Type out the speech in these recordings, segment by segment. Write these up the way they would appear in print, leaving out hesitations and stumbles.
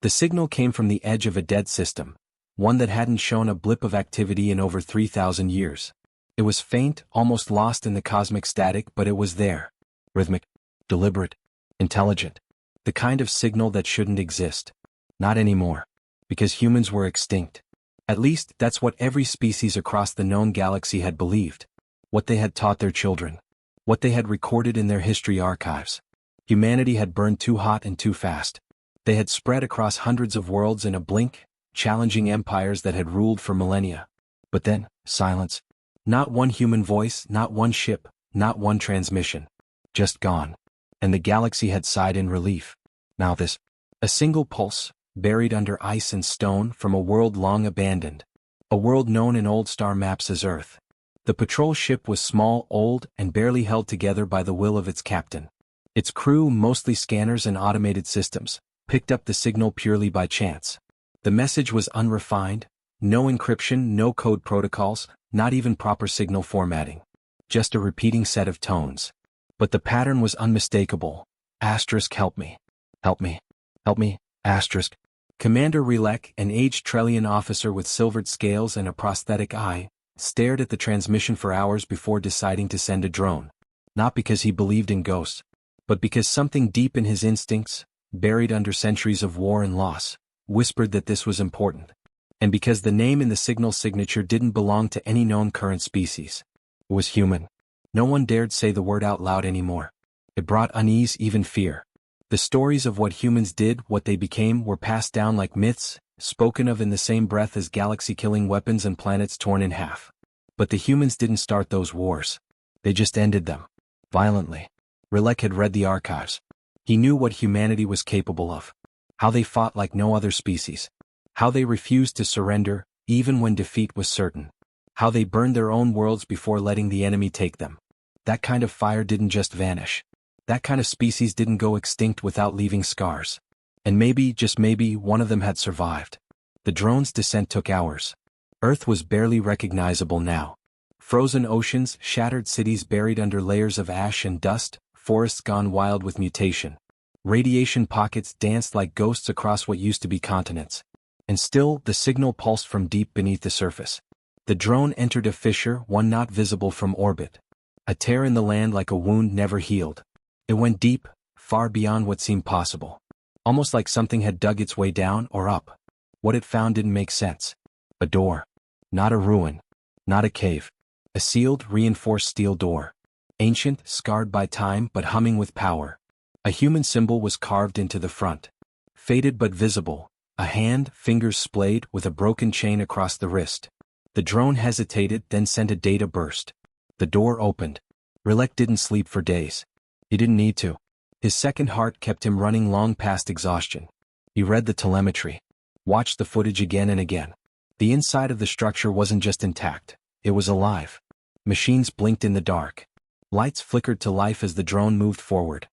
The signal came from the edge of a dead system, one that hadn't shown a blip of activity in over 3,000 years. It was faint, almost lost in the cosmic static, but it was there. Rhythmic, deliberate, intelligent. The kind of signal that shouldn't exist. Not anymore. Because humans were extinct. At least, that's what every species across the known galaxy had believed. What they had taught their children. What they had recorded in their history archives. Humanity had burned too hot and too fast. They had spread across hundreds of worlds in a blink, challenging empires that had ruled for millennia. But then, silence. Not one human voice, not one ship, not one transmission. Just gone. And the galaxy had sighed in relief. Now this. A single pulse, buried under ice and stone from a world long abandoned. A world known in old star maps as Earth. The patrol ship was small, old, and barely held together by the will of its captain. Its crew, mostly scanners and automated systems, picked up the signal purely by chance. The message was unrefined, no encryption, no code protocols, not even proper signal formatting. Just a repeating set of tones. But the pattern was unmistakable. Asterisk help me. Help me. Help me. Asterisk. Commander Relek, an aged Trellian officer with silvered scales and a prosthetic eye, stared at the transmission for hours before deciding to send a drone. Not because he believed in ghosts, but because something deep in his instincts, buried under centuries of war and loss, whispered that this was important. And because the name in the signal signature didn't belong to any known current species. It was human. No one dared say the word out loud anymore. It brought unease, even fear. The stories of what humans did, what they became, were passed down like myths, spoken of in the same breath as galaxy-killing weapons and planets torn in half. But the humans didn't start those wars. They just ended them. Violently. Relek had read the archives. He knew what humanity was capable of. How they fought like no other species. How they refused to surrender, even when defeat was certain. How they burned their own worlds before letting the enemy take them. That kind of fire didn't just vanish. That kind of species didn't go extinct without leaving scars. And maybe, just maybe, one of them had survived. The drone's descent took hours. Earth was barely recognizable now. Frozen oceans, shattered cities buried under layers of ash and dust, forests gone wild with mutation. Radiation pockets danced like ghosts across what used to be continents. And still, the signal pulsed from deep beneath the surface. The drone entered a fissure, one not visible from orbit. A tear in the land like a wound never healed. It went deep, far beyond what seemed possible. Almost like something had dug its way down or up. What it found didn't make sense. A door. Not a ruin. Not a cave. A sealed, reinforced steel door. Ancient, scarred by time, but humming with power. A human symbol was carved into the front. Faded but visible. A hand, fingers splayed, with a broken chain across the wrist. The drone hesitated, then sent a data burst. The door opened. Relek didn't sleep for days. He didn't need to. His second heart kept him running long past exhaustion. He read the telemetry. Watched the footage again and again. The inside of the structure wasn't just intact. It was alive. Machines blinked in the dark. Lights flickered to life as the drone moved forward.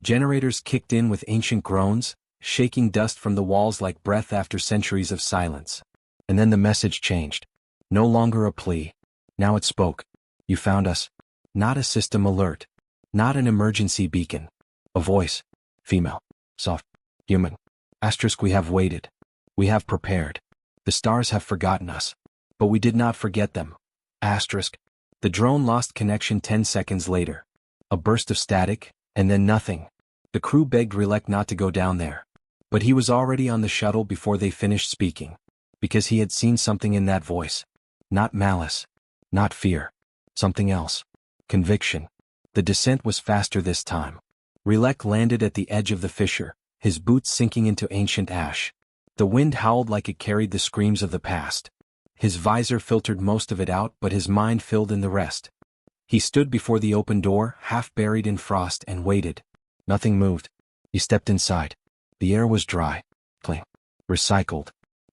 Generators kicked in with ancient groans, shaking dust from the walls like breath after centuries of silence. And then the message changed. No longer a plea. Now it spoke. You found us. Not a system alert. Not an emergency beacon. A voice. Female. Soft. Human. Asterisk we have waited. We have prepared. The stars have forgotten us. But we did not forget them. Asterisk. The drone lost connection 10 seconds later. A burst of static, and then nothing. The crew begged Relek not to go down there. But he was already on the shuttle before they finished speaking. Because he had seen something in that voice. Not malice. Not fear. Something else. Conviction. The descent was faster this time. Relek landed at the edge of the fissure, his boots sinking into ancient ash. The wind howled like it carried the screams of the past. His visor filtered most of it out, but his mind filled in the rest. He stood before the open door, half buried in frost, and waited. Nothing moved. He stepped inside. The air was dry. Clean. Recycled.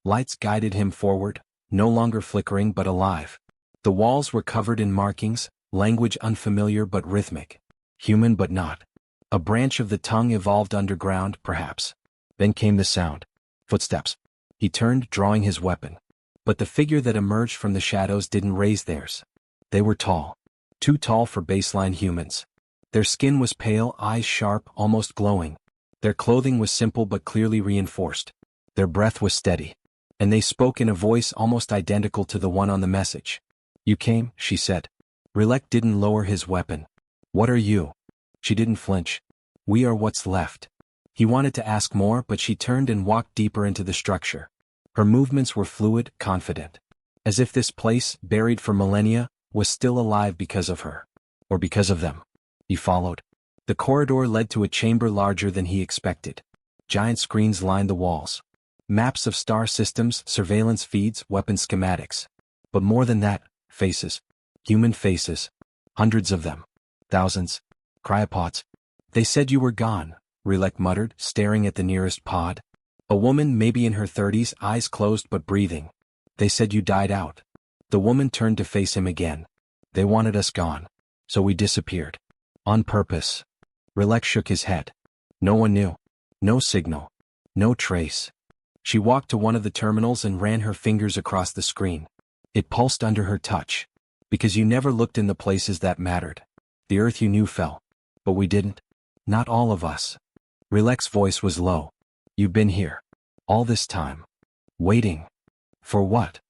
Lights guided him forward, no longer flickering but alive. The walls were covered in markings, language unfamiliar but rhythmic. Human but not. A branch of the tongue evolved underground, perhaps. Then came the sound. Footsteps. He turned, drawing his weapon. But the figure that emerged from the shadows didn't raise theirs. They were tall. Too tall for baseline humans. Their skin was pale, eyes sharp, almost glowing. Their clothing was simple but clearly reinforced. Their breath was steady. And they spoke in a voice almost identical to the one on the message. You came, she said. Rilek didn't lower his weapon. What are you? She didn't flinch. We are what's left. He wanted to ask more, but she turned and walked deeper into the structure. Her movements were fluid, confident. As if this place, buried for millennia, was still alive because of her. Or because of them. He followed. The corridor led to a chamber larger than he expected. Giant screens lined the walls. Maps of star systems, surveillance feeds, weapon schematics. But more than that, faces. Human faces. Hundreds of them. Thousands. Cryopods. They said you were gone, Rilek muttered, staring at the nearest pod. A woman maybe in her 30s, eyes closed but breathing. They said you died out. The woman turned to face him again. They wanted us gone. So we disappeared. On purpose. Rilek shook his head. No one knew. No signal. No trace. She walked to one of the terminals and ran her fingers across the screen. It pulsed under her touch. Because you never looked in the places that mattered. The earth you knew fell. But we didn't. Not all of us. Rilek's voice was low. You've been here. All this time. Waiting. For what?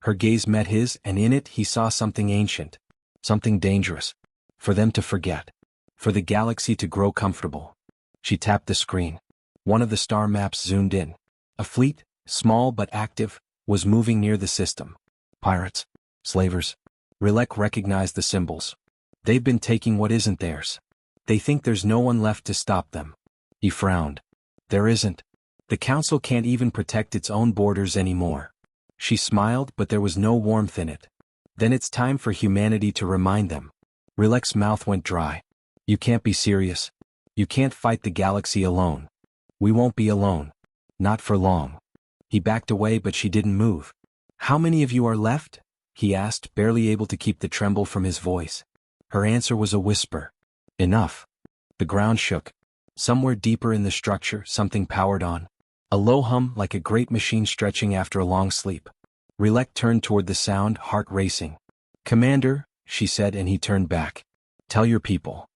Her gaze met his, and in it he saw something ancient. Something dangerous. For them to forget. For the galaxy to grow comfortable. She tapped the screen. One of the star maps zoomed in. A fleet, small but active, was moving near the system. Pirates. Slavers. Rilek recognized the symbols. They've been taking what isn't theirs. They think there's no one left to stop them. He frowned. There isn't. The Council can't even protect its own borders anymore. She smiled, but there was no warmth in it. Then it's time for humanity to remind them. Rilek's mouth went dry. You can't be serious. You can't fight the galaxy alone. We won't be alone. Not for long. He backed away, but she didn't move. How many of you are left? He asked, barely able to keep the tremble from his voice. Her answer was a whisper. Enough. The ground shook. Somewhere deeper in the structure, something powered on. A low hum like a great machine stretching after a long sleep. Rilek turned toward the sound, heart racing. Commander, she said, and he turned back. Tell your people.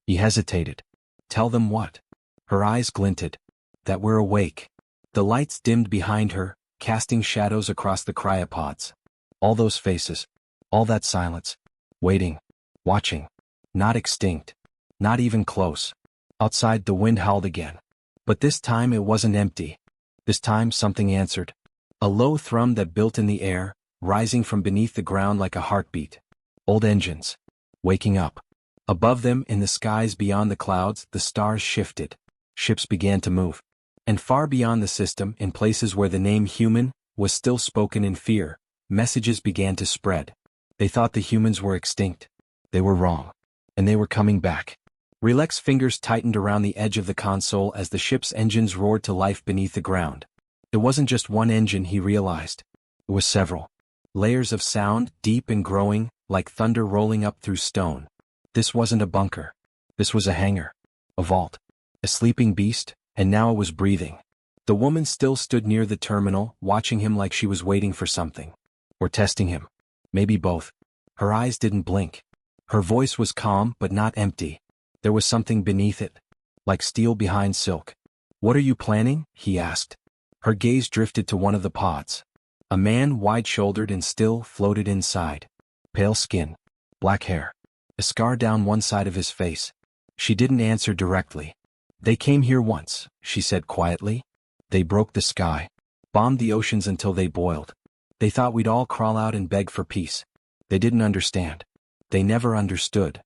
He hesitated. Tell them what? Her eyes glinted. That we're awake. The lights dimmed behind her, casting shadows across the cryopods. All those faces. All that silence. Waiting. Watching. Not extinct. Not even close. Outside the wind howled again. But this time it wasn't empty. This time something answered. A low thrum that built in the air, rising from beneath the ground like a heartbeat. Old engines. Waking up. Above them, in the skies beyond the clouds, the stars shifted. Ships began to move. And far beyond the system, in places where the name human was still spoken in fear, messages began to spread. They thought the humans were extinct. They were wrong. And they were coming back. Rilek's fingers tightened around the edge of the console as the ship's engines roared to life beneath the ground. It wasn't just one engine, he realized. It was several. Layers of sound, deep and growing, like thunder rolling up through stone. This wasn't a bunker. This was a hangar. A vault. A sleeping beast, and now it was breathing. The woman still stood near the terminal, watching him like she was waiting for something. Or testing him. Maybe both. Her eyes didn't blink. Her voice was calm but not empty. There was something beneath it. Like steel behind silk. What are you planning? He asked. Her gaze drifted to one of the pods. A man, wide-shouldered and still, floated inside. Pale skin. Black hair. A scar down one side of his face. She didn't answer directly. They came here once, she said quietly. They broke the sky. Bombed the oceans until they boiled. They thought we'd all crawl out and beg for peace. They didn't understand. They never understood.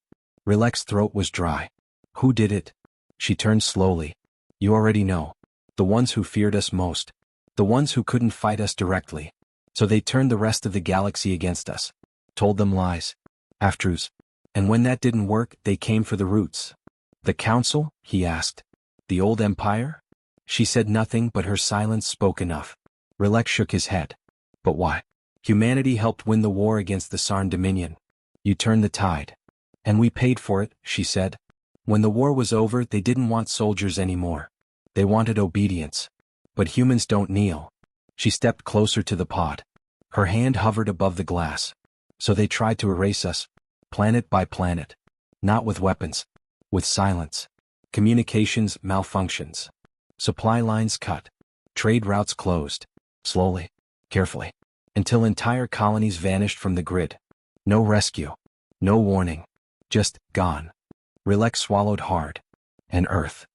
Rilek's throat was dry. Who did it? She turned slowly. You already know. The ones who feared us most. The ones who couldn't fight us directly. So they turned the rest of the galaxy against us. Told them lies. Half-truths. And when that didn't work, they came for the roots. The Council? He asked. The old empire? She said nothing, but her silence spoke enough. Rilek shook his head. But why? Humanity helped win the war against the Sarn Dominion. You turned the tide. And we paid for it, she said. When the war was over, they didn't want soldiers anymore. They wanted obedience. But humans don't kneel. She stepped closer to the pod. Her hand hovered above the glass. So they tried to erase us, planet by planet. Not with weapons. With silence. Communications malfunctions. Supply lines cut. Trade routes closed. Slowly. Carefully. Until entire colonies vanished from the grid. No rescue. No warning. Just gone. Rilek swallowed hard. And Earth.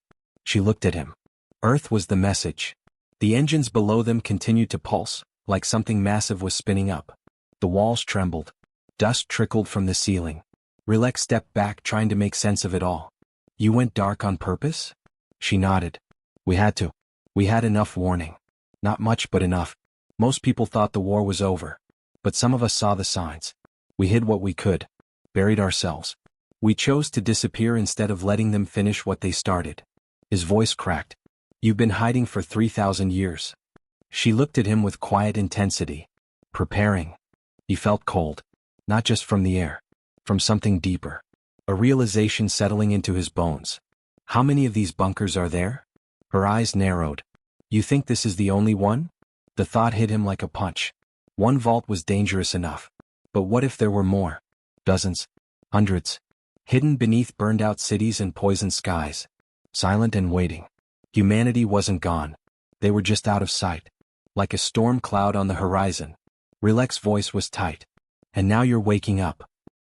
She looked at him. Earth was the message. The engines below them continued to pulse, like something massive was spinning up. The walls trembled. Dust trickled from the ceiling. Rilek stepped back, trying to make sense of it all. You went dark on purpose? She nodded. We had to. We had enough warning. Not much, but enough. Most people thought the war was over. But some of us saw the signs. We hid what we could. Buried ourselves. We chose to disappear instead of letting them finish what they started. His voice cracked. You've been hiding for 3,000 years. She looked at him with quiet intensity. Preparing. He felt cold. Not just from the air. From something deeper. A realization settling into his bones. How many of these bunkers are there? Her eyes narrowed. You think this is the only one? The thought hit him like a punch. One vault was dangerous enough. But what if there were more? Dozens. Hundreds. Hidden beneath burned-out cities and poisoned skies. Silent and waiting. Humanity wasn't gone. They were just out of sight. Like a storm cloud on the horizon. Rilek's voice was tight. And now you're waking up.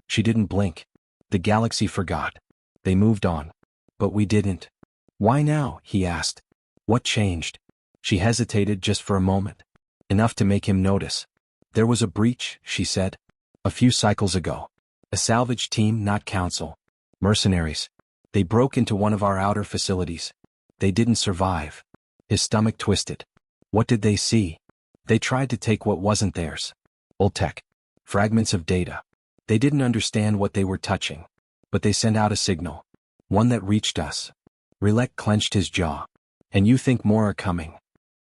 She didn't blink. The galaxy forgot. They moved on. But we didn't. Why now? He asked. What changed? She hesitated just for a moment. Enough to make him notice. There was a breach, she said. A few cycles ago. A salvage team, not council. Mercenaries. They broke into one of our outer facilities. They didn't survive. His stomach twisted. What did they see? They tried to take what wasn't theirs. Old tech. Fragments of data. They didn't understand what they were touching. But they sent out a signal. One that reached us. Rilek clenched his jaw. And you think more are coming?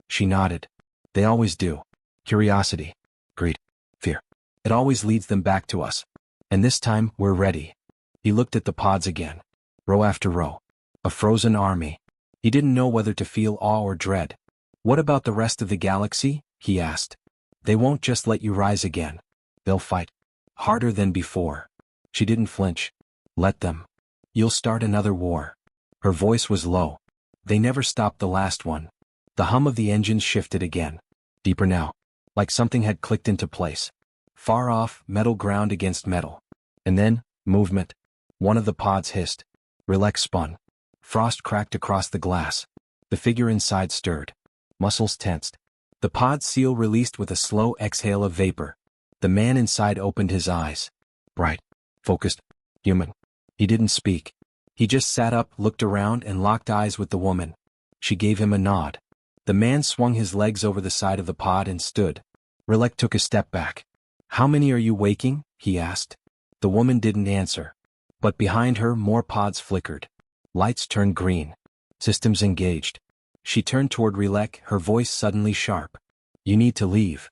She nodded. They always do. Curiosity. Greed. Fear. It always leads them back to us. And this time, we're ready. He looked at the pods again. Row after row. A frozen army. He didn't know whether to feel awe or dread. What about the rest of the galaxy? He asked. They won't just let you rise again. They'll fight. Harder than before. She didn't flinch. Let them. You'll start another war. Her voice was low. They never stopped the last one. The hum of the engines shifted again. Deeper now. Like something had clicked into place. Far off, metal ground against metal. And then, movement. One of the pods hissed. Rilek spun. Frost cracked across the glass. The figure inside stirred. Muscles tensed. The pod seal released with a slow exhale of vapor. The man inside opened his eyes. Bright. Focused. Human. He didn't speak. He just sat up, looked around, and locked eyes with the woman. She gave him a nod. The man swung his legs over the side of the pod and stood. Rilek took a step back. How many are you waking? He asked. The woman didn't answer. But behind her, more pods flickered. Lights turned green. Systems engaged. She turned toward Rilek, her voice suddenly sharp. You need to leave.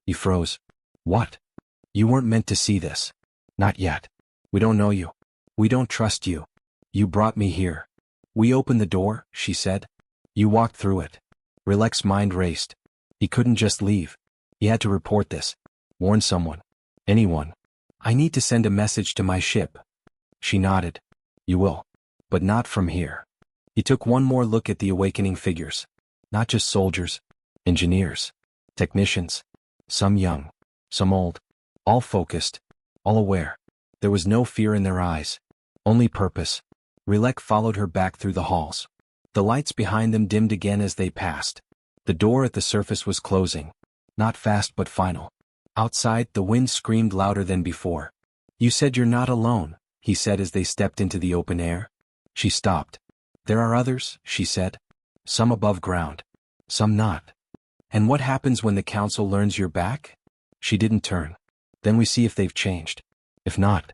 He froze. What? You weren't meant to see this. Not yet. We don't know you. We don't trust you. You brought me here. We opened the door, she said. You walked through it. Rilek's mind raced. He couldn't just leave. He had to report this. Warn someone. Anyone. I need to send a message to my ship. She nodded. You will. But not from here. He took one more look at the awakening figures. Not just soldiers. Engineers. Technicians. Some young. Some old. All focused. All aware. There was no fear in their eyes. Only purpose. Rilek followed her back through the halls. The lights behind them dimmed again as they passed. The door at the surface was closing. Not fast but final. Outside, the wind screamed louder than before. You said you're not alone, he said as they stepped into the open air. She stopped. There are others, she said. Some above ground. Some not. And what happens when the council learns you're back? She didn't turn. Then we see if they've changed. If not.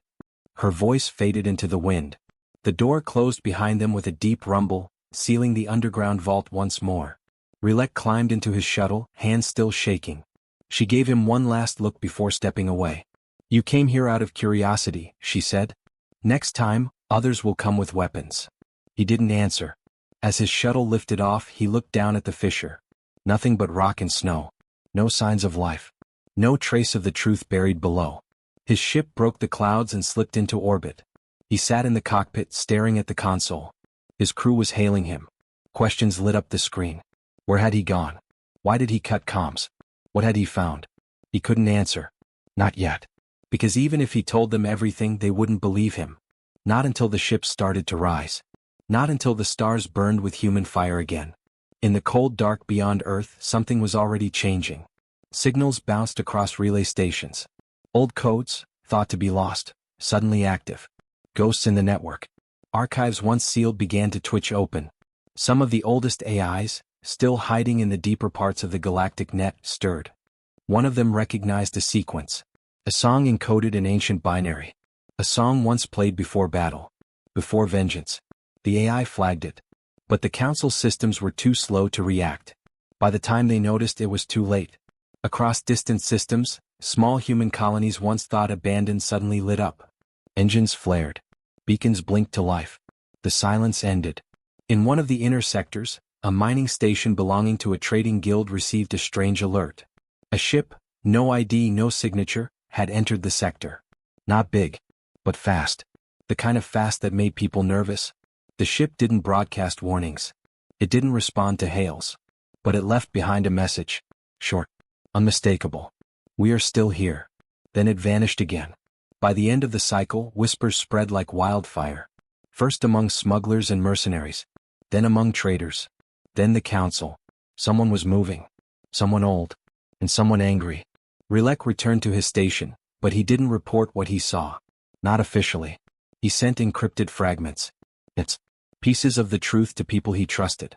Her voice faded into the wind. The door closed behind them with a deep rumble, sealing the underground vault once more. Rilek climbed into his shuttle, hands still shaking. She gave him one last look before stepping away. You came here out of curiosity, she said. Next time, others will come with weapons. He didn't answer. As his shuttle lifted off, he looked down at the fissure. Nothing but rock and snow. No signs of life. No trace of the truth buried below. His ship broke the clouds and slipped into orbit. He sat in the cockpit, staring at the console. His crew was hailing him. Questions lit up the screen. Where had he gone? Why did he cut comms? What had he found? He couldn't answer. Not yet. Because even if he told them everything, they wouldn't believe him. Not until the ships started to rise. Not until the stars burned with human fire again. In the cold dark beyond Earth, something was already changing. Signals bounced across relay stations. Old codes, thought to be lost, suddenly active. Ghosts in the network. Archives once sealed began to twitch open. Some of the oldest AIs, still hiding in the deeper parts of the galactic net, stirred. One of them recognized a sequence. A song encoded in ancient binary. A song once played before battle. Before vengeance. The AI flagged it. But the Council's systems were too slow to react. By the time they noticed, it was too late. Across distant systems, small human colonies once thought abandoned suddenly lit up. Engines flared. Beacons blinked to life. The silence ended. In one of the inner sectors, a mining station belonging to a trading guild received a strange alert. A ship, no ID, no signature, had entered the sector. Not big, but fast. The kind of fast that made people nervous. The ship didn't broadcast warnings. It didn't respond to hails. But it left behind a message. Short. Unmistakable. We are still here. Then it vanished again. By the end of the cycle, whispers spread like wildfire. First among smugglers and mercenaries. Then among traders. Then the Council. Someone was moving. Someone old. And someone angry. Rilek returned to his station, but he didn't report what he saw. Not officially. He sent encrypted fragments. It's pieces of the truth to people he trusted.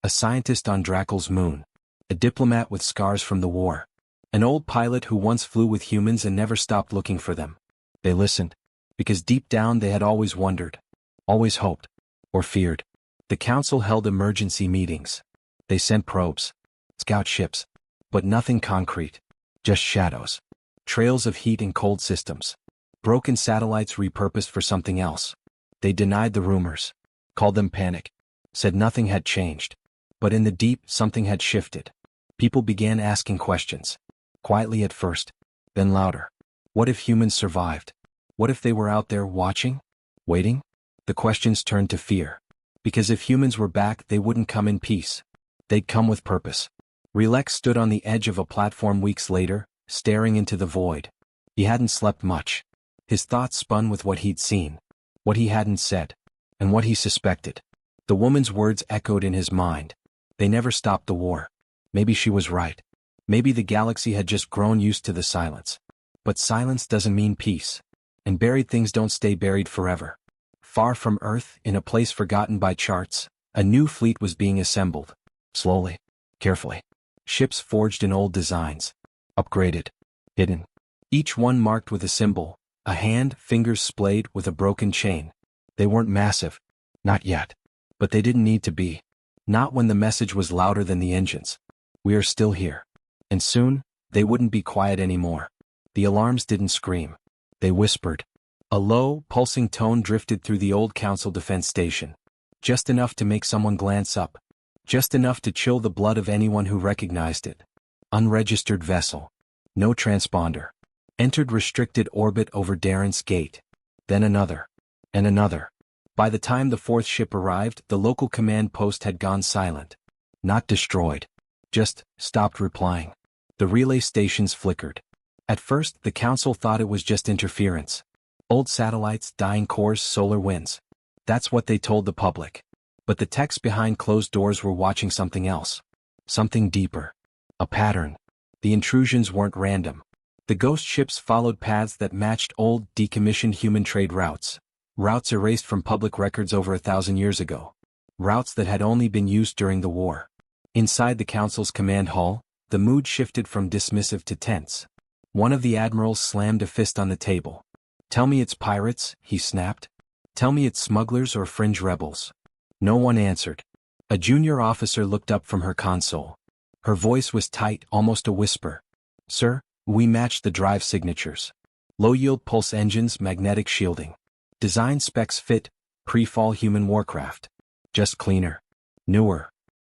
A scientist on Drakel's moon. A diplomat with scars from the war. An old pilot who once flew with humans and never stopped looking for them. They listened. Because deep down they had always wondered. Always hoped. Or feared. The Council held emergency meetings. They sent probes. Scout ships. But nothing concrete. Just shadows. Trails of heat and cold systems. Broken satellites repurposed for something else. They denied the rumors. Called them panic. Said nothing had changed. But in the deep, something had shifted. People began asking questions. Quietly at first. Then louder. What if humans survived? What if they were out there watching? Waiting? The questions turned to fear. Because if humans were back, they wouldn't come in peace. They'd come with purpose. Rilek stood on the edge of a platform weeks later, staring into the void. He hadn't slept much. His thoughts spun with what he'd seen. What he hadn't said. And what he suspected. The woman's words echoed in his mind. They never stopped the war. Maybe she was right. Maybe the galaxy had just grown used to the silence. But silence doesn't mean peace. And buried things don't stay buried forever. Far from Earth, in a place forgotten by charts, a new fleet was being assembled. Slowly. Carefully. Ships forged in old designs. Upgraded. Hidden. Each one marked with a symbol. A hand, fingers splayed with a broken chain. They weren't massive. Not yet. But they didn't need to be. Not when the message was louder than the engines. We are still here. And soon, they wouldn't be quiet anymore. The alarms didn't scream. They whispered. A low, pulsing tone drifted through the old Council defense station. Just enough to make someone glance up. Just enough to chill the blood of anyone who recognized it. Unregistered vessel. No transponder. Entered restricted orbit over Darren's gate. Then another. And another. By the time the fourth ship arrived, the local command post had gone silent. Not destroyed. Just stopped replying. The relay stations flickered. At first, the Council thought it was just interference. Old satellites, dying cores, solar winds. That's what they told the public. But the techs behind closed doors were watching something else. Something deeper. A pattern. The intrusions weren't random. The ghost ships followed paths that matched old, decommissioned human trade routes. Routes erased from public records over 1,000 years ago. Routes that had only been used during the war. Inside the Council's command hall, the mood shifted from dismissive to tense. One of the admirals slammed a fist on the table. Tell me it's pirates, he snapped. Tell me it's smugglers or fringe rebels. No one answered. A junior officer looked up from her console. Her voice was tight, almost a whisper. Sir, we matched the drive signatures. Low-yield pulse engines, magnetic shielding. Design specs fit, pre-fall human warcraft. Just cleaner. Newer.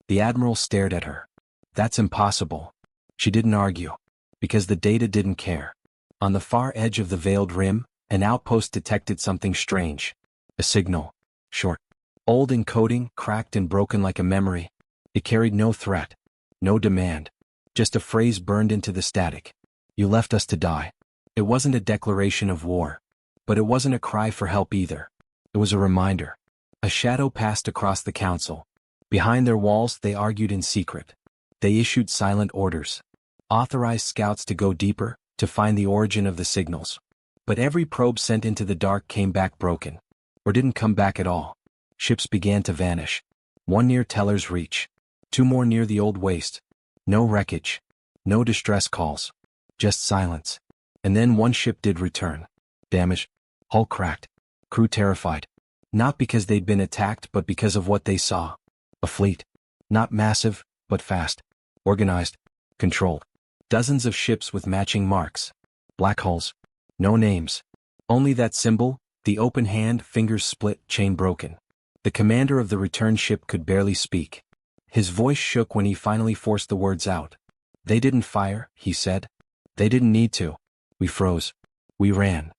The admiral stared at her. That's impossible. She didn't argue. Because the data didn't care. On the far edge of the veiled rim, an outpost detected something strange. A signal. Short. Old encoding, cracked and broken like a memory. It carried no threat. No demand. Just a phrase burned into the static. You left us to die. It wasn't a declaration of war. But it wasn't a cry for help either. It was a reminder. A shadow passed across the council. Behind their walls they argued in secret. They issued silent orders. Authorized scouts to go deeper, to find the origin of the signals. But every probe sent into the dark came back broken. Or didn't come back at all. Ships began to vanish. One near Teller's Reach. Two more near the Old Waste. No wreckage. No distress calls. Just silence. And then one ship did return. Damaged. Hull cracked. Crew terrified. Not because they'd been attacked but because of what they saw. A fleet. Not massive, but fast. Organized. Controlled. Dozens of ships with matching marks. Black hulls. No names. Only that symbol, the open hand, fingers split, chain broken. The commander of the return ship could barely speak. His voice shook when he finally forced the words out. They didn't fire, he said. They didn't need to. We froze. We ran.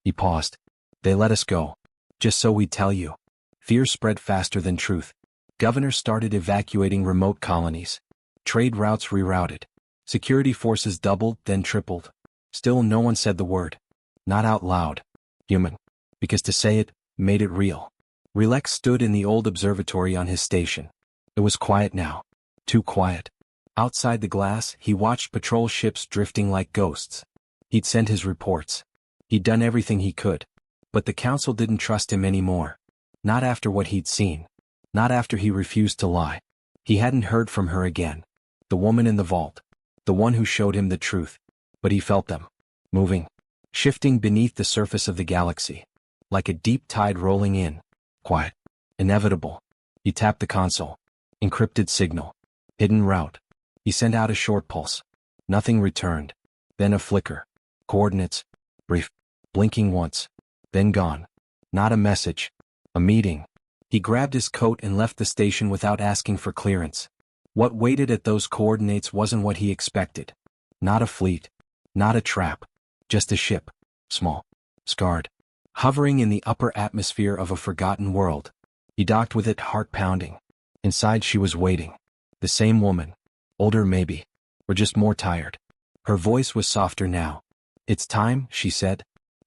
He paused. They let us go. Just so we'd tell you. Fear spread faster than truth. Governors started evacuating remote colonies. Trade routes rerouted. Security forces doubled, then tripled. Still no one said the word. Not out loud. Human. Because to say it, made it real. Relax stood in the old observatory on his station. It was quiet now. Too quiet. Outside the glass, he watched patrol ships drifting like ghosts. He'd sent his reports. He'd done everything he could. But the council didn't trust him anymore. Not after what he'd seen. Not after he refused to lie. He hadn't heard from her again. The woman in the vault. The one who showed him the truth. But he felt them. Moving. Shifting beneath the surface of the galaxy. Like a deep tide rolling in. Quiet. Inevitable. He tapped the console. Encrypted signal. Hidden route. He sent out a short pulse. Nothing returned. Then a flicker. Coordinates. Brief. Blinking once. Then gone. Not a message. A meeting. He grabbed his coat and left the station without asking for clearance. What waited at those coordinates wasn't what he expected. Not a fleet. Not a trap. Just a ship. Small. Scarred. Hovering in the upper atmosphere of a forgotten world. He docked with it, heart pounding. Inside she was waiting. The same woman. Older maybe. Or just more tired. Her voice was softer now. It's time, she said.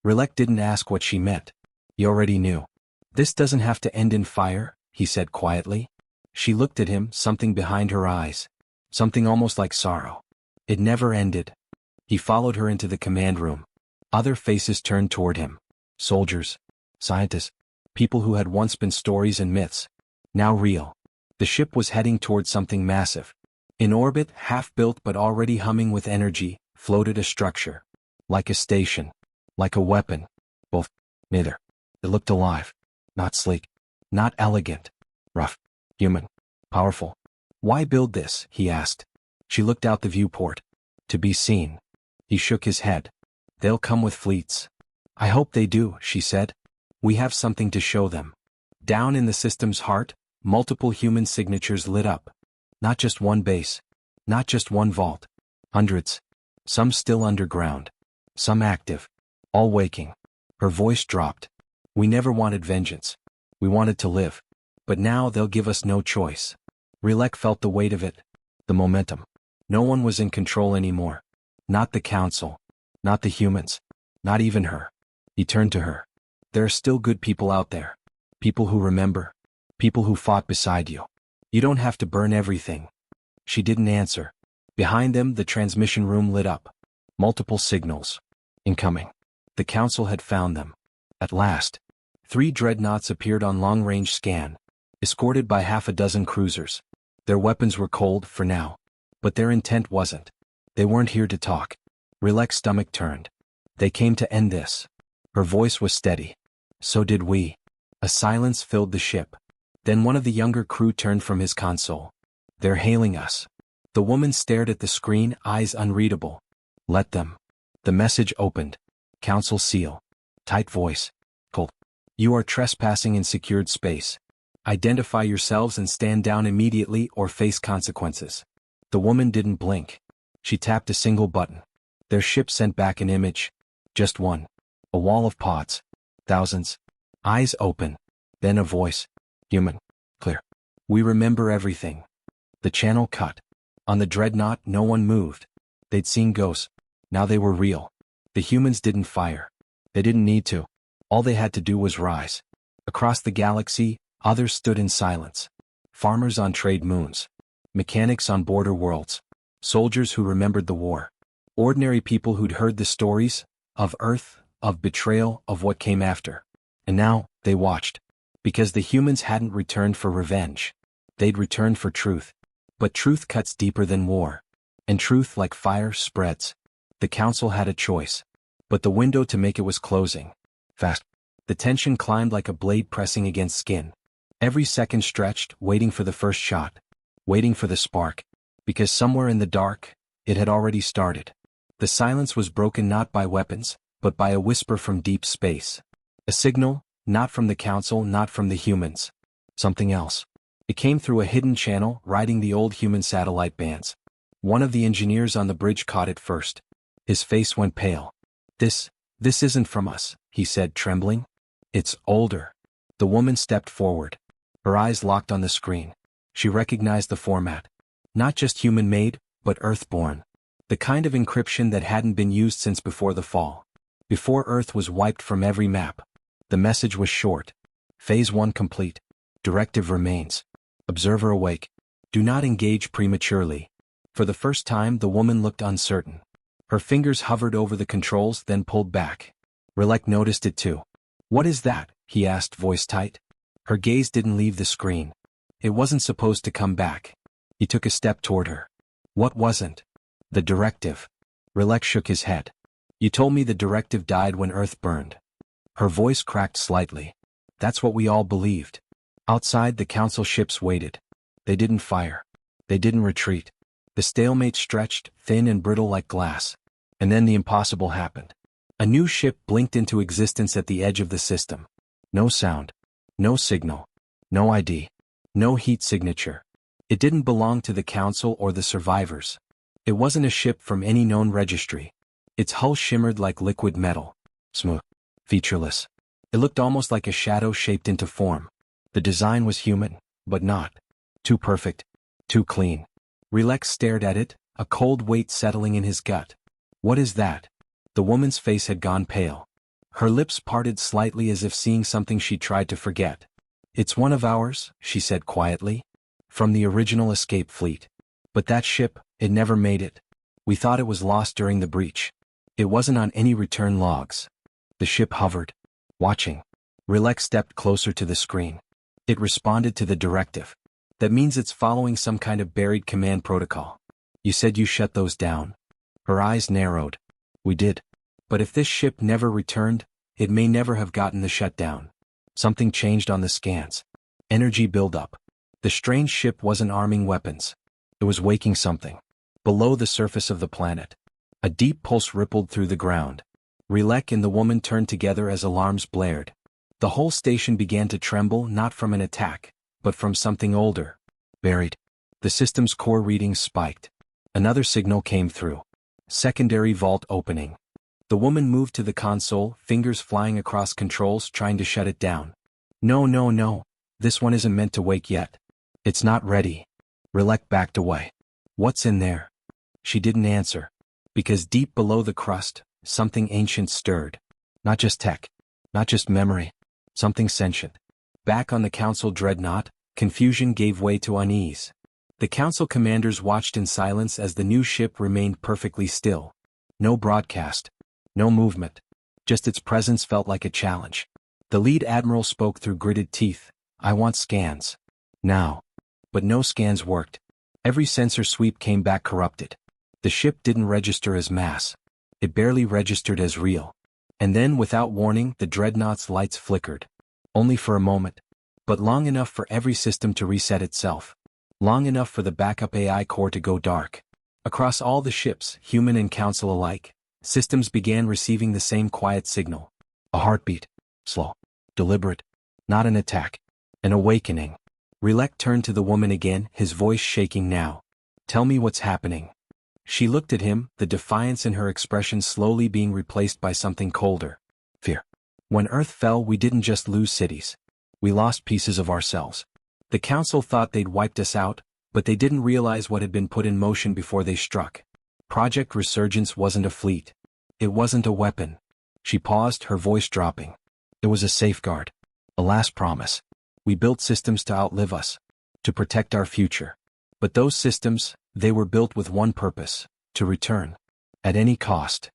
Rilek didn't ask what she meant. He already knew. This doesn't have to end in fire, he said quietly. She looked at him, something behind her eyes. Something almost like sorrow. It never ended. He followed her into the command room. Other faces turned toward him. Soldiers. Scientists. People who had once been stories and myths. Now real. The ship was heading toward something massive. In orbit, half-built but already humming with energy, floated a structure. Like a station. Like a weapon. Both. Neither. It looked alive. Not sleek. Not elegant. Rough. Human. Powerful. Why build this, he asked. She looked out the viewport. To be seen. He shook his head. They'll come with fleets. I hope they do, she said. We have something to show them. Down in the system's heart, multiple human signatures lit up. Not just one base. Not just one vault. Hundreds. Some still underground. Some active. All waking. Her voice dropped. We never wanted vengeance. We wanted to live. But now they'll give us no choice. Rilek felt the weight of it. The momentum. No one was in control anymore. Not the council. Not the humans. Not even her. He turned to her. There are still good people out there. People who remember. People who fought beside you. You don't have to burn everything. She didn't answer. Behind them, the transmission room lit up. Multiple signals. Incoming. The council had found them. At last. 3 dreadnoughts appeared on long-range scan, escorted by half a dozen cruisers. Their weapons were cold, for now. But their intent wasn't. They weren't here to talk. Rilek's stomach turned. They came to end this. Her voice was steady. So did we. A silence filled the ship. Then one of the younger crew turned from his console. They're hailing us. The woman stared at the screen, eyes unreadable. Let them. The message opened. Council seal. Tight voice. Cold. You are trespassing in secured space. Identify yourselves and stand down immediately or face consequences. The woman didn't blink. She tapped a single button. Their ship sent back an image. Just one. A wall of pods. Thousands. Eyes open. Then a voice. Human. Clear. We remember everything. The channel cut. On the dreadnought, no one moved. They'd seen ghosts. Now they were real. The humans didn't fire. They didn't need to. All they had to do was rise. Across the galaxy, others stood in silence. Farmers on trade moons. Mechanics on border worlds. Soldiers who remembered the war. Ordinary people who'd heard the stories of Earth, of betrayal, of what came after. And now, they watched. Because the humans hadn't returned for revenge. They'd returned for truth. But truth cuts deeper than war. And truth, like fire, spreads. The council had a choice. But the window to make it was closing. Fast. The tension climbed like a blade pressing against skin. Every second stretched, waiting for the first shot. Waiting for the spark. Because somewhere in the dark, it had already started. The silence was broken not by weapons, but by a whisper from deep space. A signal, not from the council, not from the humans. Something else. It came through a hidden channel, riding the old human satellite bands. One of the engineers on the bridge caught it first. His face went pale. This isn't from us, he said, trembling. It's older. The woman stepped forward. Her eyes locked on the screen. She recognized the format. Not just human-made, but Earth-born. The kind of encryption that hadn't been used since before the fall. Before Earth was wiped from every map. The message was short. Phase 1 complete. Directive remains. Observer awake. Do not engage prematurely. For the first time, the woman looked uncertain. Her fingers hovered over the controls, then pulled back. Rilek noticed it too. What is that? He asked, voice tight. Her gaze didn't leave the screen. It wasn't supposed to come back. He took a step toward her. What wasn't? The directive. Rilek shook his head. You told me the directive died when Earth burned. Her voice cracked slightly. That's what we all believed. Outside, the council ships waited. They didn't fire. They didn't retreat. The stalemate stretched, thin and brittle like glass. And then the impossible happened. A new ship blinked into existence at the edge of the system. No sound. No signal. No ID. No heat signature. It didn't belong to the council or the survivors. It wasn't a ship from any known registry. Its hull shimmered like liquid metal. Smooth. Featureless. It looked almost like a shadow shaped into form. The design was human, but not. Too perfect. Too clean. Rilek stared at it, a cold weight settling in his gut. What is that? The woman's face had gone pale. Her lips parted slightly as if seeing something she tried to forget. It's one of ours, she said quietly. From the original escape fleet. But that ship, it never made it. We thought it was lost during the breach. It wasn't on any return logs. The ship hovered. Watching. Rilek stepped closer to the screen. It responded to the directive. That means it's following some kind of buried command protocol. You said you shut those down. Her eyes narrowed. We did. But if this ship never returned, it may never have gotten the shutdown. Something changed on the scans. Energy buildup. The strange ship wasn't arming weapons. It was waking something. Below the surface of the planet. A deep pulse rippled through the ground. Rilek and the woman turned together as alarms blared. The whole station began to tremble, not from an attack, but from something older. Buried. The system's core readings spiked. Another signal came through. Secondary vault opening. The woman moved to the console, fingers flying across controls, trying to shut it down. No. This one isn't meant to wake yet. It's not ready. Rilek backed away. What's in there? She didn't answer. Because deep below the crust, something ancient stirred. Not just tech. Not just memory. Something sentient. Back on the council dreadnought, confusion gave way to unease. The council commanders watched in silence as the new ship remained perfectly still. No broadcast. No movement. Just its presence felt like a challenge. The lead admiral spoke through gritted teeth. I want scans. Now. But no scans worked. Every sensor sweep came back corrupted. The ship didn't register as mass. It barely registered as real. And then, without warning, the dreadnought's lights flickered. Only for a moment. But long enough for every system to reset itself. Long enough for the backup AI core to go dark. Across all the ships, human and council alike, systems began receiving the same quiet signal. A heartbeat. Slow. Deliberate. Not an attack. An awakening. Rilek turned to the woman again, his voice shaking now. Tell me what's happening. She looked at him, the defiance in her expression slowly being replaced by something colder. Fear. When Earth fell, we didn't just lose cities. We lost pieces of ourselves. The council thought they'd wiped us out, But they didn't realize what had been put in motion before they struck. Project Resurgence wasn't a fleet. It wasn't a weapon. She paused, her voice dropping. It was a safeguard. A last promise. We built systems to outlive us. To protect our future. But those systems, they were built with one purpose. To return. At any cost.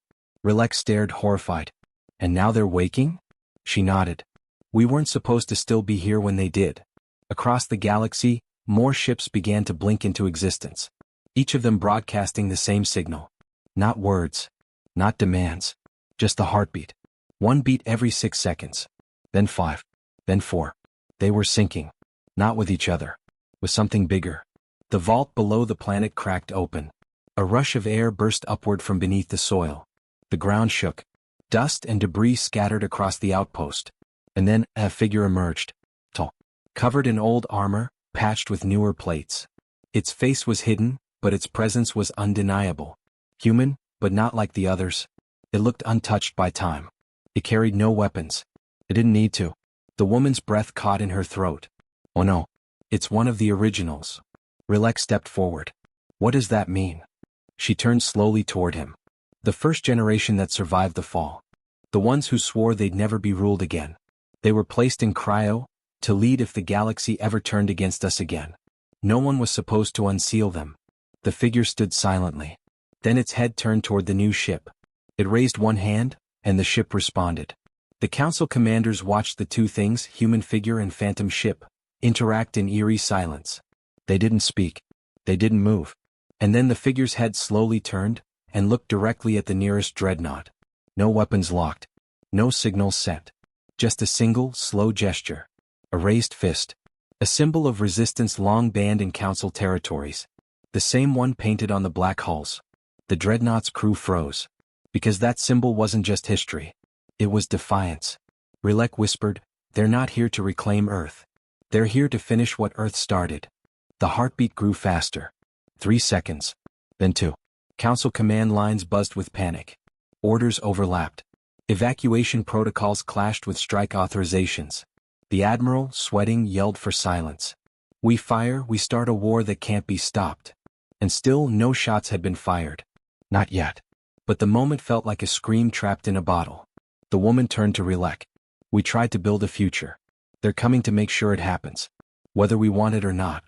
Rilek stared horrified. And now they're waking? She nodded. We weren't supposed to still be here when they did. Across the galaxy, more ships began to blink into existence. Each of them broadcasting the same signal. Not words. Not demands. Just the heartbeat. One beat every 6 seconds. Then 5. Then 4. They were syncing. Not with each other. With something bigger. The vault below the planet cracked open. A rush of air burst upward from beneath the soil. The ground shook. Dust and debris scattered across the outpost. And then, a figure emerged. Tall. Covered in old armor, patched with newer plates. Its face was hidden, but its presence was undeniable. Human, but not like the others. It looked untouched by time. It carried no weapons. It didn't need to. The woman's breath caught in her throat. Oh no. It's one of the originals. Rilek stepped forward. What does that mean? She turned slowly toward him. The first generation that survived the fall. The ones who swore they'd never be ruled again. They were placed in cryo, to lead if the galaxy ever turned against us again. No one was supposed to unseal them. The figure stood silently. Then its head turned toward the new ship. It raised one hand, and the ship responded. The council commanders watched the two things, human figure and phantom ship, interact in eerie silence. They didn't speak. They didn't move. And then the figure's head slowly turned, and looked directly at the nearest dreadnought. No weapons locked. No signals sent. Just a single, slow gesture. A raised fist. A symbol of resistance long banned in council territories. The same one painted on the black hulls. The dreadnought's crew froze. Because that symbol wasn't just history. It was defiance. Rilek whispered, "They're not here to reclaim Earth. They're here to finish what Earth started." The heartbeat grew faster. 3 seconds. Then 2. Council command lines buzzed with panic. Orders overlapped. Evacuation protocols clashed with strike authorizations. The admiral, sweating, yelled for silence. We fire, we start a war that can't be stopped. And still no shots had been fired. Not yet. But the moment felt like a scream trapped in a bottle. The woman turned to Rilek. We tried to build a future. They're coming to make sure it happens. Whether we want it or not.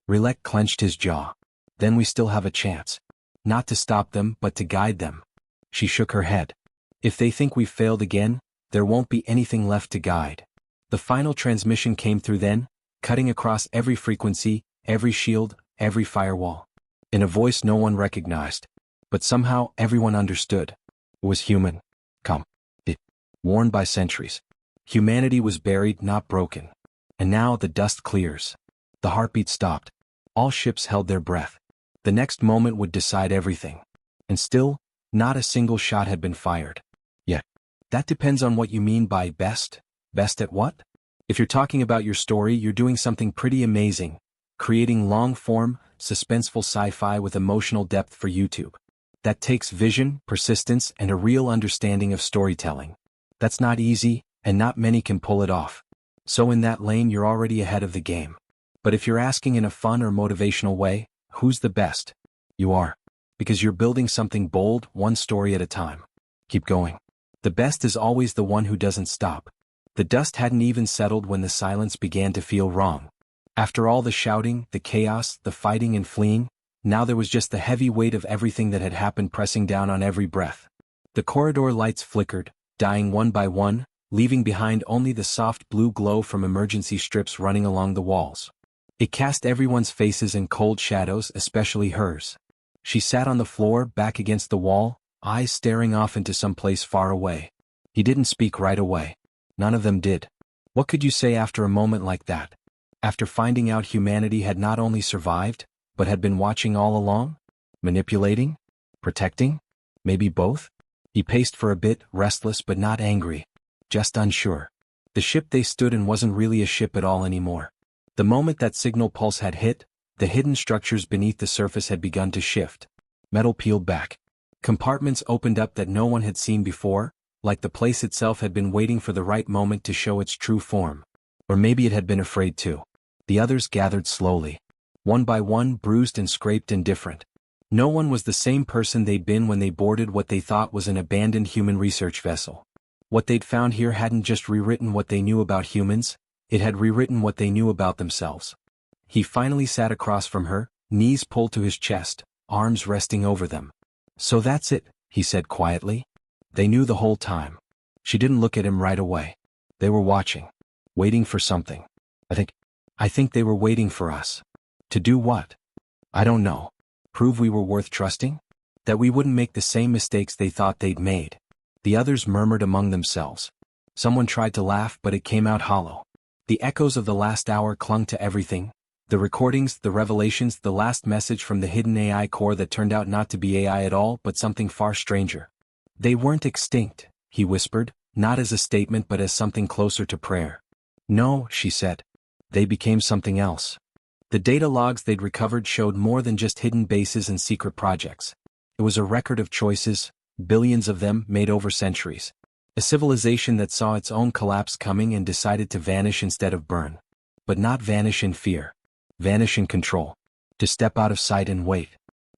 Rilek clenched his jaw. Then we still have a chance. Not to stop them, but to guide them. She shook her head. If they think we've failed again, there won't be anything left to guide. The final transmission came through then, cutting across every frequency, every shield, every firewall. In a voice no one recognized. But somehow everyone understood. It was human. Come. It. Worn by centuries. Humanity was buried, not broken. And now the dust clears. The heartbeat stopped. All ships held their breath. The next moment would decide everything. And still, not a single shot had been fired. Yet. That depends on what you mean by best. Best at what? If you're talking about your story, you're doing something pretty amazing. Creating long-form, suspenseful sci-fi with emotional depth for YouTube. That takes vision, persistence, and a real understanding of storytelling. That's not easy, and not many can pull it off. So in that lane you're already ahead of the game. But if you're asking in a fun or motivational way, who's the best? You are. Because you're building something bold, one story at a time. Keep going. The best is always the one who doesn't stop. The dust hadn't even settled when the silence began to feel wrong. After all the shouting, the chaos, the fighting and fleeing, now there was just the heavy weight of everything that had happened pressing down on every breath. The corridor lights flickered, dying one by one, leaving behind only the soft blue glow from emergency strips running along the walls. It cast everyone's faces in cold shadows, especially hers. She sat on the floor, back against the wall, eyes staring off into some place far away. He didn't speak right away. None of them did. What could you say after a moment like that? After finding out humanity had not only survived, but had been watching all along? Manipulating? Protecting? Maybe both? He paced for a bit, restless but not angry. Just unsure. The ship they stood in wasn't really a ship at all anymore. The moment that signal pulse had hit, the hidden structures beneath the surface had begun to shift. Metal peeled back. Compartments opened up that no one had seen before, like the place itself had been waiting for the right moment to show its true form. Or maybe it had been afraid to. The others gathered slowly. One by one, bruised and scraped and different. No one was the same person they'd been when they boarded what they thought was an abandoned human research vessel. What they'd found here hadn't just rewritten what they knew about humans, it had rewritten what they knew about themselves. He finally sat across from her, knees pulled to his chest, arms resting over them. "So that's it," he said quietly. "They knew the whole time." She didn't look at him right away. "They were watching. Waiting for something. I think they were waiting for us." "To do what?" "I don't know. Prove we were worth trusting? That we wouldn't make the same mistakes they thought they'd made." The others murmured among themselves. Someone tried to laugh, but it came out hollow. The echoes of the last hour clung to everything. The recordings, the revelations, the last message from the hidden AI core that turned out not to be AI at all but something far stranger. "They weren't extinct," he whispered, not as a statement but as something closer to prayer. "No," she said. "They became something else." The data logs they'd recovered showed more than just hidden bases and secret projects. It was a record of choices, billions of them made over centuries. A civilization that saw its own collapse coming and decided to vanish instead of burn. But not vanish in fear. Vanish in control. To step out of sight and wait.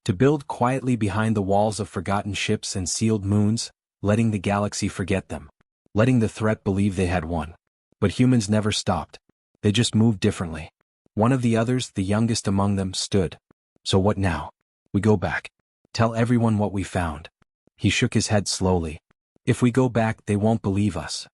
To build quietly behind the walls of forgotten ships and sealed moons, letting the galaxy forget them. Letting the threat believe they had won. But humans never stopped. They just moved differently. One of the others, the youngest among them, stood. "So what now?" "We go back. Tell everyone what we found." He shook his head slowly. "If we go back, they won't believe us."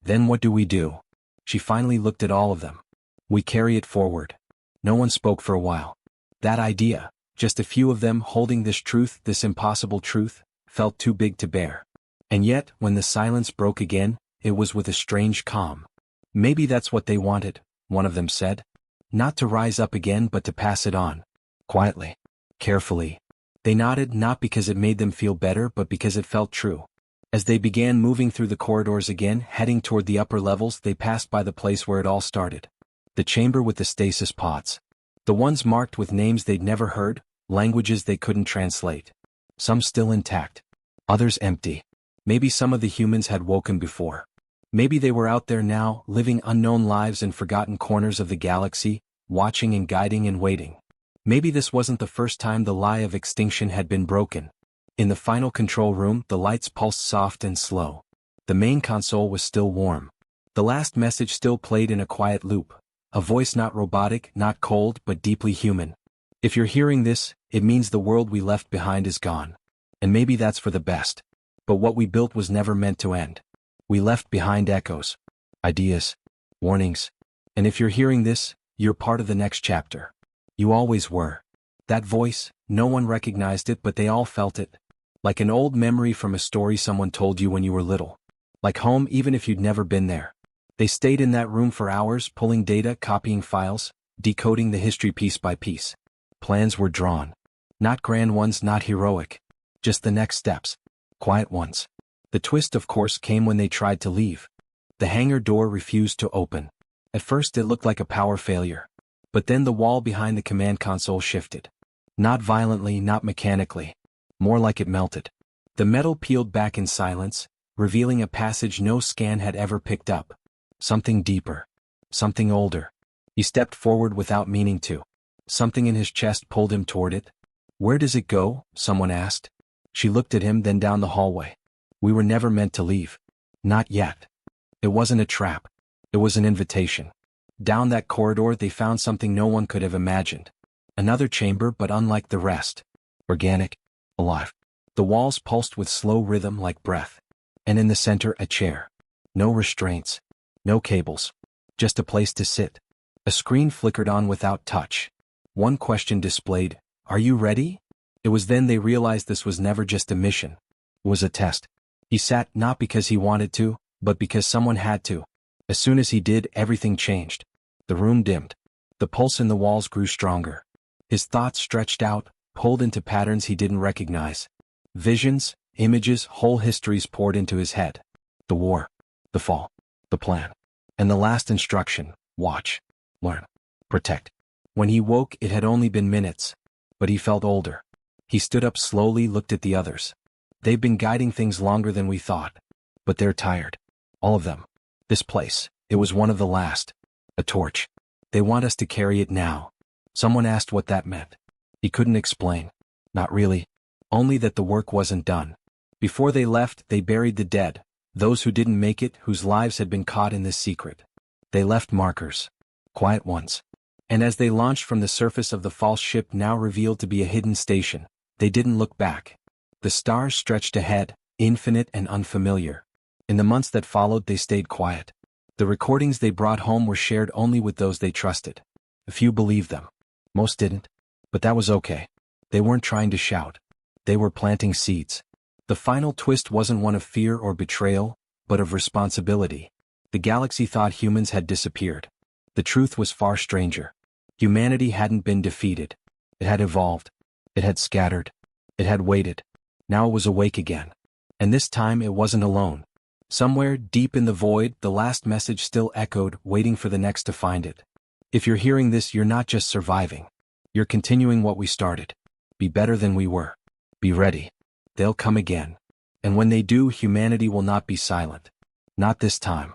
"Then what do we do?" She finally looked at all of them. "We carry it forward." No one spoke for a while. That idea, just a few of them holding this truth, this impossible truth, felt too big to bear. And yet, when the silence broke again, it was with a strange calm. "Maybe that's what they wanted," one of them said. "Not to rise up again but to pass it on. Quietly. Carefully." They nodded, not because it made them feel better but because it felt true. As they began moving through the corridors again, heading toward the upper levels, they passed by the place where it all started. The chamber with the stasis pods. The ones marked with names they'd never heard, languages they couldn't translate. Some still intact. Others empty. Maybe some of the humans had woken before. Maybe they were out there now, living unknown lives in forgotten corners of the galaxy, watching and guiding and waiting. Maybe this wasn't the first time the lie of extinction had been broken. In the final control room, the lights pulsed soft and slow. The main console was still warm. The last message still played in a quiet loop. A voice not robotic, not cold, but deeply human. "If you're hearing this, it means the world we left behind is gone. And maybe that's for the best. But what we built was never meant to end. We left behind echoes, ideas, warnings. And if you're hearing this, you're part of the next chapter. You always were." That voice, no one recognized it but they all felt it. Like an old memory from a story someone told you when you were little. Like home even if you'd never been there. They stayed in that room for hours, pulling data, copying files, decoding the history piece by piece. Plans were drawn. Not grand ones, not heroic. Just the next steps. Quiet ones. The twist, of course, came when they tried to leave. The hangar door refused to open. At first it looked like a power failure. But then the wall behind the command console shifted. Not violently, not mechanically. More like it melted. The metal peeled back in silence, revealing a passage no scan had ever picked up. Something deeper. Something older. He stepped forward without meaning to. Something in his chest pulled him toward it. "Where does it go?" someone asked. She looked at him, then down the hallway. "We were never meant to leave. Not yet." It wasn't a trap. It was an invitation. Down that corridor they found something no one could have imagined. Another chamber, but unlike the rest. Organic. Alive. The walls pulsed with slow rhythm like breath. And in the center, a chair. No restraints. No cables. Just a place to sit. A screen flickered on without touch. One question displayed, "Are you ready?" It was then they realized this was never just a mission. It was a test. He sat not because he wanted to, but because someone had to. As soon as he did, everything changed. The room dimmed. The pulse in the walls grew stronger. His thoughts stretched out, pulled into patterns he didn't recognize. Visions, images, whole histories poured into his head. The war. The fall. The plan. And the last instruction, watch. Learn. Protect. When he woke, it had only been minutes. But he felt older. He stood up slowly, looked at the others. "They've been guiding things longer than we thought. But they're tired. All of them. This place, it was one of the last. A torch. They want us to carry it now. Someone asked what that meant. He couldn't explain. Not really. Only that the work wasn't done. Before they left, they buried the dead, those who didn't make it, whose lives had been caught in this secret. They left markers. Quiet ones. And as they launched from the surface of the false ship now revealed to be a hidden station, they didn't look back. The stars stretched ahead, infinite and unfamiliar. In the months that followed, they stayed quiet. The recordings they brought home were shared only with those they trusted. A few believed them. Most didn't. But that was okay. They weren't trying to shout. They were planting seeds. The final twist wasn't one of fear or betrayal, but of responsibility. The galaxy thought humans had disappeared. The truth was far stranger. Humanity hadn't been defeated. It had evolved. It had scattered. It had waited. Now it was awake again. And this time it wasn't alone. Somewhere, deep in the void, the last message still echoed, waiting for the next to find it. If you're hearing this, you're not just surviving. You're continuing what we started. Be better than we were. Be ready. They'll come again. And when they do, humanity will not be silent. Not this time.